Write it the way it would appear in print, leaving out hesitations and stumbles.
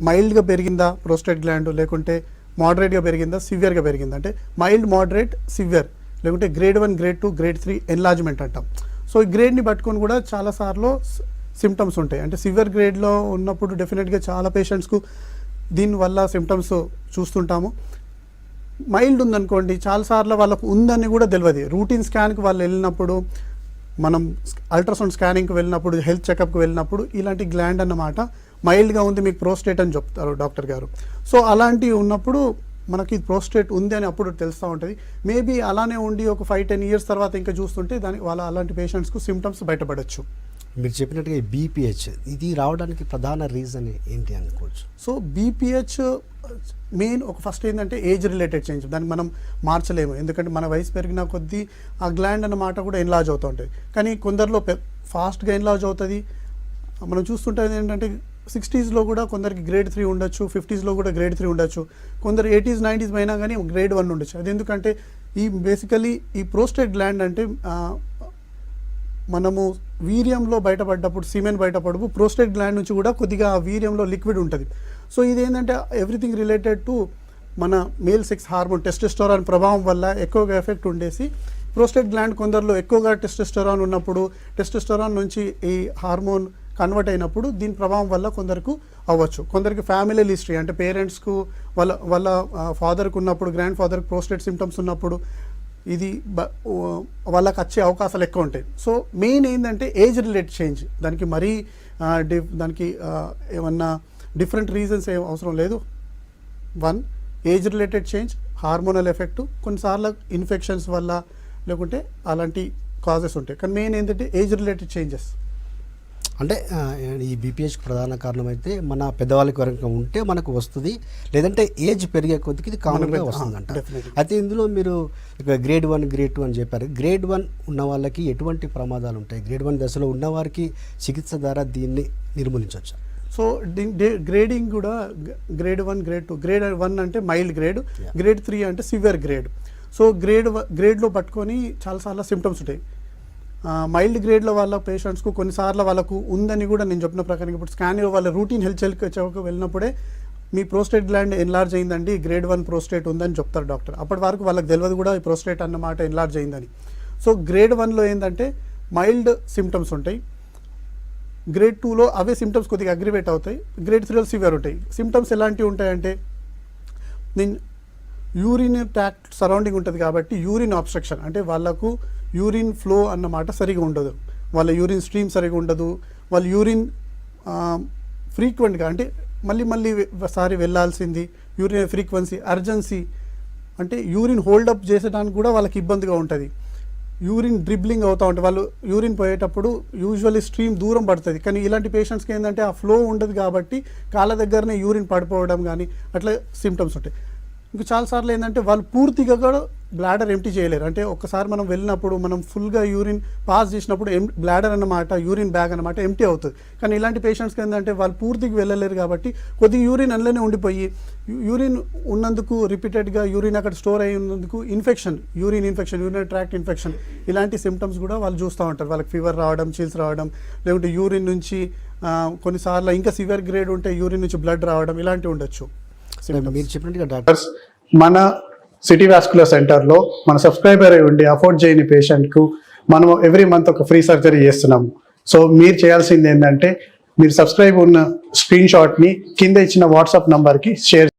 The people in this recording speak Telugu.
మైల్డ్గా పెరిగిందా ప్రోస్టేట్ గ్లాండ్, లేకుంటే మోడరేట్గా పెరిగిందా, సివియర్గా పెరిగిందా? అంటే మైల్డ్, మోడరేట్, సివియర్, లేకుంటే గ్రేడ్ 1, గ్రేడ్ 2, గ్రేడ్ 3 ఎన్లార్జ్మెంట్ అంటాం. సో ఈ గ్రేడ్ని పట్టుకొని కూడా చాలాసార్లు సిమ్టమ్స్ ఉంటాయి. అంటే సివియర్ గ్రేడ్లో ఉన్నప్పుడు డెఫినెట్గా చాలా పేషెంట్స్కు దీనివల్ల సిమ్టమ్స్ చూస్తుంటాము. మైల్డ్ ఉందనుకోండి, చాలాసార్లు వాళ్ళకు ఉందని కూడా తెలియదు. రూటీన్ స్కాన్కి వాళ్ళు వెళ్ళినప్పుడు, మనం అల్ట్రాసౌండ్ స్కానింగ్కి వెళ్ళినప్పుడు, హెల్త్ చెకప్కి వెళ్ళినప్పుడు ఇలాంటి గ్లాండ్ అన్నమాట మైల్డ్గా ఉంది, మీకు ప్రోస్టేట్ అని చెప్తారు డాక్టర్ గారు. సో అలాంటివి ఉన్నప్పుడు మనకి ప్రోస్టేట్ ఉంది అని అప్పుడు తెలుస్తూ ఉంటుంది. మేబీ అలానే ఉండి ఒక 5-10 ఇయర్స్ తర్వాత ఇంకా చూస్తుంటే అలాంటి పేషెంట్స్కు సిమ్టమ్స్ బయటపడవచ్చు. మీరు చెప్పినట్టుగా బీపీహెచ్ ఇది రావడానికి ప్రధాన రీజన్ ఏంటి అనుకోవచ్చు? సో బీపీహెచ్ మెయిన్ ఫస్ట్ ఏంటంటే ఏజ్ రిలేటెడ్ చేంజ్. దాన్ని మనం మార్చలేము, ఎందుకంటే మన వయసు పెరిగిన కొద్దీ ఆ గ్లాండ్ అన్నమాట కూడా ఎన్లార్జ్ అవుతూ ఉంటుంది. కానీ కొందరిలో ఫాస్ట్గా ఎన్లార్జ్ అవుతుంది. మనం చూస్తుంటే ఏంటంటే 60స్లో కూడా కొందరికి గ్రేడ్ 3 ఉండొచ్చు, 50స్లో కూడా గ్రేడ్ 3 ఉండొచ్చు, కొందరు 80s 90s అయినా కానీ గ్రేడ్ 1 ఉండొచ్చు. అది ఎందుకంటే బేసికలీ ఈ ప్రోస్టేట్ గ్లాండ్ అంటే మనము వీర్యంలో బయటపడ్డప్పుడు, సిమెన్ బయటపడప్పుడు ప్రోస్టేట్ గ్లాండ్ నుంచి కూడా కొద్దిగా ఆ వీర్యంలో లిక్విడ్ ఉంటుంది. సో ఇది ఏంటంటే ఎవ్రీథింగ్ రిలేటెడ్ టు మన మేల్ సెక్స్ హార్మోన్ టెస్టోస్టెరాన్ ప్రభావం వల్ల ఎక్కువగా ఎఫెక్ట్ ఉండేసి ప్రోస్టేట్ గ్లాండ్ కొందరిలో ఎక్కువగా టెస్టోస్టెరాన్ ఉన్నప్పుడు, టెస్టోస్టెరాన్ నుంచి ఈ హార్మోన్ కన్వర్ట్ అయినప్పుడు దీని ప్రభావం వల్ల కొందరికి అవ్వచ్చు. కొందరికి ఫ్యామిలీ హిస్టరీ అంటే పేరెంట్స్కు వాళ్ళ ఫాదర్కి ఉన్నప్పుడు, గ్రాండ్ ఫాదర్కి ప్రోస్టేట్ సిమ్టమ్స్ ఉన్నప్పుడు ఇది వాళ్ళకి వచ్చే అవకాశాలు ఎక్కువ ఉంటాయి. సో మెయిన్ ఏంటంటే ఏజ్ రిలేటెడ్ చేంజ్. దానికి మరీ దానికి ఏమన్నా డిఫరెంట్ రీజన్స్ ఏం అవసరం లేదు. 1 age related change, hormonal effect, కొన్నిసార్లు ఇన్ఫెక్షన్స్ వల్ల లేకుంటే అలాంటి కాజెస్ ఉంటాయి. కానీ మెయిన్ ఏంటంటే ఏజ్ రిలేటెడ్ చేంజెస్. అంటే ఈ బీపీహెచ్కి ప్రధాన కారణం అయితే మన పెద్దవాళ్ళకి వరకు ఉంటే మనకు వస్తుంది, లేదంటే ఏజ్ పెరిగే కొద్దికి ఇది కామన్గా వస్తుందంట. అయితే ఇందులో మీరు గ్రేడ్ 1, గ్రేడ్ 2 అని చెప్పారు. గ్రేడ్ 1 ఉన్న వాళ్ళకి ఎటువంటి ప్రమాదాలు ఉంటాయి? గ్రేడ్ 1 దశలో ఉన్నవారికి చికిత్స ద్వారా దీన్ని నిర్మూలించవచ్చు. సో గ్రేడింగ్ కూడా గ్రేడ్ 1, గ్రేడ్ 2. గ్రేడ్ 1 అంటే మైల్డ్ గ్రేడ్, గ్రేడ్ 3 అంటే సివియర్ గ్రేడ్. సో గ్రేడ్లో పట్టుకొని చాలాసార్లు సిమ్టమ్స్ ఉంటాయి. మైల్డ్ గ్రేడ్లో వాళ్ళ పేషెంట్స్కు కొన్నిసార్లు వాళ్ళకు ఉందని కూడా నేను చెప్పిన ప్రకారం ఇప్పుడు స్కానింగ్ వాళ్ళ రూటీన్ హెల్త్ చెకప్కి వెళ్ళినప్పుడే మీ ప్రోస్టేట్ గ్లాండ్ ఎన్లార్జ్ అయిందండి, గ్రేడ్ 1 ప్రోస్టేట్ ఉందని చెప్తారు డాక్టర్. అప్పటి వరకు వాళ్ళకి తెలియదు కూడా ఈ ప్రోస్టేట్ అన్నమాట ఎన్లార్జ్ అయిందని. సో గ్రేడ్ 1లో ఏంటంటే మైల్డ్ సిమ్టమ్స్ ఉంటాయి. గ్రేడ్ 2లో అవే సిమ్టమ్స్ కొద్దిగా అగ్రివేట్ అవుతాయి. గ్రేడ్ 3లో సివియర్ ఉంటాయి. సిమ్టమ్స్ ఎలాంటివి ఉంటాయంటే యూరిన్ ట్రాక్ట్ సరౌండింగ్ ఉంటుంది కాబట్టి యూరిన్ ఆబ్స్ట్రక్షన్, అంటే వాళ్ళకు యూరిన్ ఫ్లో అన్నమాట సరిగా ఉండదు, వాళ్ళ యూరిన్ స్ట్రీమ్ సరిగా ఉండదు, వాళ్ళ యూరిన్ ఫ్రీక్వెంట్గా అంటే మళ్ళీ సారి వెళ్ళాల్సింది, యూరిన్ ఫ్రీక్వెన్సీ, అర్జెన్సీ, అంటే యూరిన్ హోల్డప్ చేసేదానికి కూడా వాళ్ళకి ఇబ్బందిగా ఉంటుంది. యూరిన్ డ్రిబ్లింగ్ అవుతూ ఉంటుంది, వాళ్ళు యూరిన్ పోయేటప్పుడు యూజువల్లీ స్ట్రీమ్ దూరం పడుతుంది. కానీ ఇలాంటి పేషెంట్స్కి ఏంటంటే ఆ ఫ్లో ఉండదు కాబట్టి కాళ్ళ దగ్గరనే యూరిన్ పడిపోవడం కానీ అట్లా సిమ్టమ్స్ ఉంటాయి. ఇంకా చాలాసార్లు ఏంటంటే వాళ్ళు పూర్తిగా కూడా బ్లాడర్ ఎంప్టీ చేయలేరు. అంటే ఒక్కసారి మనం వెళ్ళినప్పుడు మనం ఫుల్గా యూరిన్ పాస్ చేసినప్పుడు బ్లాడర్ అన్నమాట, యూరిన్ బ్యాగ్ అన్నమాట ఎంప్టీ అవుతుంది. కానీ ఇలాంటి పేషెంట్స్కి ఏంటంటే వాళ్ళు పూర్తిగా వెళ్ళలేరు కాబట్టి కొద్దిగా యూరిన్ అందులోనే ఉండిపోయి యూరిన్ ఉన్నందుకు రిపీటెడ్గా యూరిన్ అక్కడ స్టోర్ అయి ఉన్నందుకు urine infection, urinary tract infection ఇలాంటి సిమ్టమ్స్ కూడా వాళ్ళు చూస్తూ ఉంటారు. వాళ్ళకి ఫీవర్ రావడం, చీల్స్ రావడం, లేకుంటే యూరిన్ నుంచి కొన్నిసార్లు ఇంకా సివియర్ గ్రేడ్ ఉంటే యూరిన్ నుంచి బ్లడ్ రావడం ఇలాంటివి ఉండొచ్చు. మీరు చెప్పినట్టుగా డాక్టర్స్ మన సిటీ వాస్కులర్ సెంటర్లో మన సబ్స్క్రైబర్ అయి ఉండి అఫోర్డ్ చేయని పేషెంట్కు మనం ఎవ్రీ మంత్ ఒక ఫ్రీ సర్జరీ చేస్తున్నాము. సో మీరు చేయాల్సింది ఏంటంటే మీరు సబ్స్క్రైబ్ ఉన్న స్క్రీన్ షాట్ని కింద ఇచ్చిన వాట్సాప్ నంబర్కి షేర్